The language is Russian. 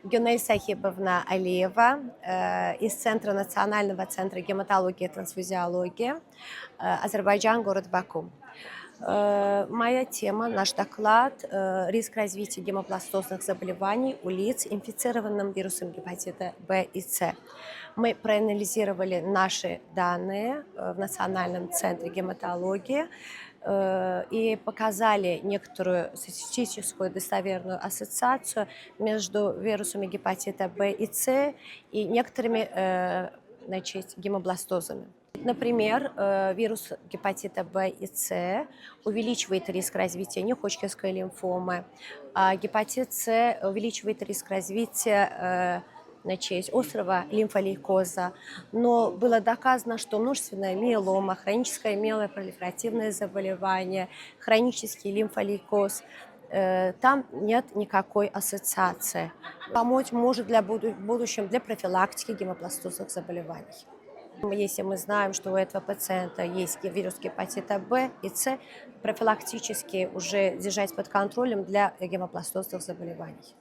Гюнель Сахибовна Алиева из Центра Национального центра гематологии и трансфузиологии, Азербайджан, город Баку. Моя тема, наш доклад «Риск развития гемобластозных заболеваний у лиц, инфицированным вирусом гепатита В и С». Мы проанализировали наши данные в Национальном центре гематологии и показали некоторую статистическую достоверную ассоциацию между вирусами гепатита В и С и некоторыми гемобластозами. Например, вирус гепатита В и С увеличивает риск развития неходжкинской лимфомы, а гепатит С увеличивает риск развития острого лимфолейкоза. Но было доказано, что множественная миелома, хроническое миелопролиферативное заболевание, хронический лимфолейкоз, там нет никакой ассоциации. Помочь может в будущем для профилактики гемобластозных заболеваний. Если мы знаем, что у этого пациента есть вирус гепатита В и С, профилактически уже держать под контролем для гемобластозных заболеваний.